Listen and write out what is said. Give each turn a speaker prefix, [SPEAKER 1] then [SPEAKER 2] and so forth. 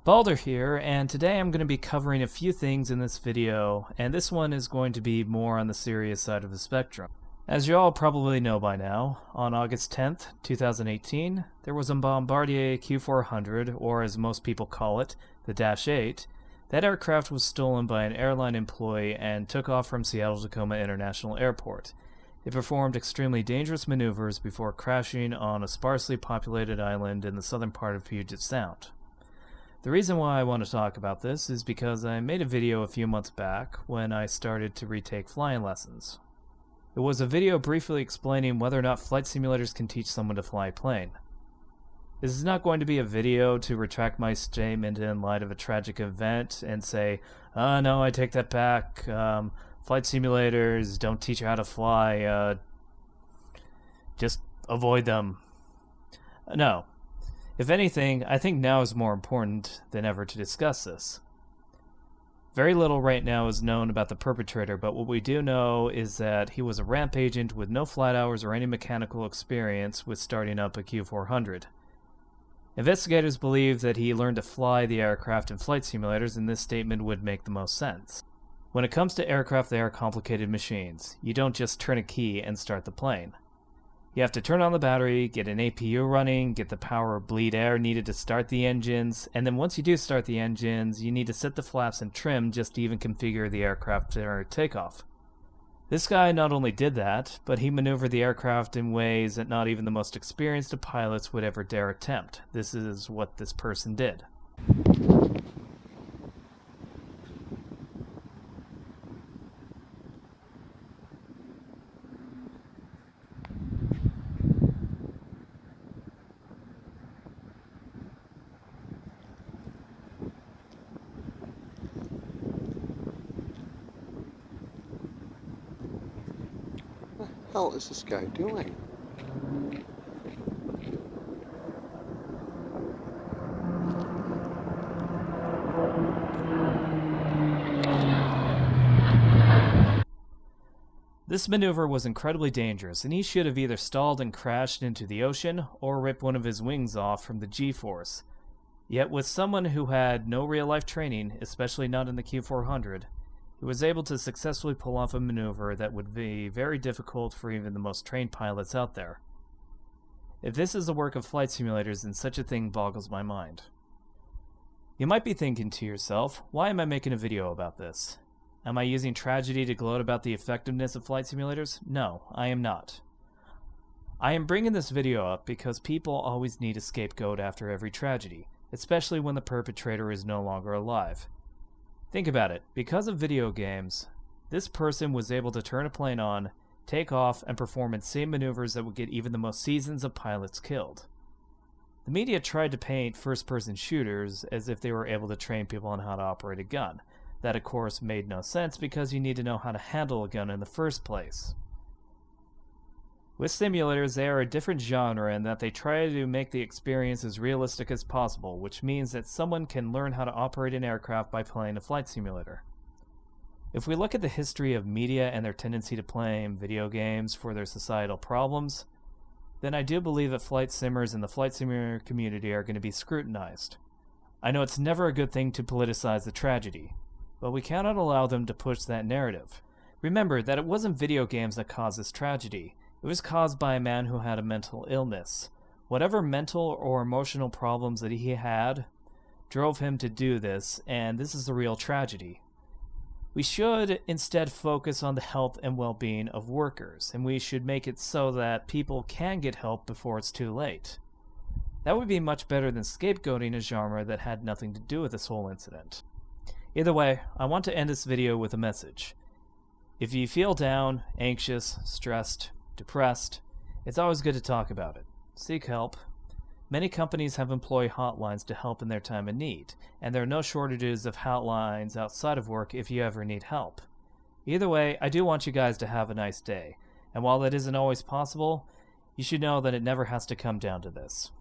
[SPEAKER 1] Balder here, and today I'm going to be covering a few things in this video, and this one is going to be more on the serious side of the spectrum. As you all probably know by now, on August 10th, 2018, there was a Bombardier Q400, or as most people call it, the Dash 8. That aircraft was stolen by an airline employee and took off from Seattle-Tacoma International Airport. It performed extremely dangerous maneuvers before crashing on a sparsely populated island in the southern part of Puget Sound. The reason why I want to talk about this is because I made a video a few months back when I started to retake flying lessons. It was a video briefly explaining whether or not flight simulators can teach someone to fly a plane. This is not going to be a video to retract my statement in light of a tragic event and say, "Oh no, I take that back, flight simulators don't teach you how to fly, just avoid them." No. If anything, I think now is more important than ever to discuss this. Very little right now is known about the perpetrator, but what we do know is that he was a ramp agent with no flight hours or any mechanical experience with starting up a Q400. Investigators believe that he learned to fly the aircraft in flight simulators, and this statement would make the most sense. When it comes to aircraft, they are complicated machines. You don't just turn a key and start the plane. You have to turn on the battery, get an APU running, get the power or bleed air needed to start the engines, and then once you do start the engines, you need to set the flaps and trim just to even configure the aircraft for takeoff. This guy not only did that, but he maneuvered the aircraft in ways that not even the most experienced of pilots would ever dare attempt. This is what this person did.
[SPEAKER 2] What the hell is this guy doing?
[SPEAKER 1] This maneuver was incredibly dangerous, and he should have either stalled and crashed into the ocean or ripped one of his wings off from the G-force. Yet with someone who had no real-life training, especially not in the Q400, he was able to successfully pull off a maneuver that would be very difficult for even the most trained pilots out there. If this is the work of flight simulators, then such a thing boggles my mind. You might be thinking to yourself, why am I making a video about this? Am I using tragedy to gloat about the effectiveness of flight simulators? No, I am not. I am bringing this video up because people always need a scapegoat after every tragedy, especially when the perpetrator is no longer alive. Think about it. Because of video games, this person was able to turn a plane on, take off, and perform insane maneuvers that would get even the most seasoned of pilots killed. The media tried to paint first-person shooters as if they were able to train people on how to operate a gun. That, of course, made no sense because you need to know how to handle a gun in the first place. With simulators, they are a different genre in that they try to make the experience as realistic as possible, which means that someone can learn how to operate an aircraft by playing a flight simulator. If we look at the history of media and their tendency to blame video games for their societal problems, then I do believe that flight simmers in the flight simulator community are going to be scrutinized. I know it's never a good thing to politicize the tragedy, but we cannot allow them to push that narrative. Remember that it wasn't video games that caused this tragedy. It was caused by a man who had a mental illness. Whatever mental or emotional problems that he had drove him to do this, and this is the real tragedy. We should instead focus on the health and well-being of workers, and we should make it so that people can get help before it's too late. That would be much better than scapegoating a genre that had nothing to do with this whole incident. Either way, I want to end this video with a message. If you feel down, anxious, stressed, depressed, it's always good to talk about it. Seek help. Many companies have employee hotlines to help in their time of need, and there are no shortages of hotlines outside of work if you ever need help. Either way, I do want you guys to have a nice day, and while that isn't always possible, you should know that it never has to come down to this.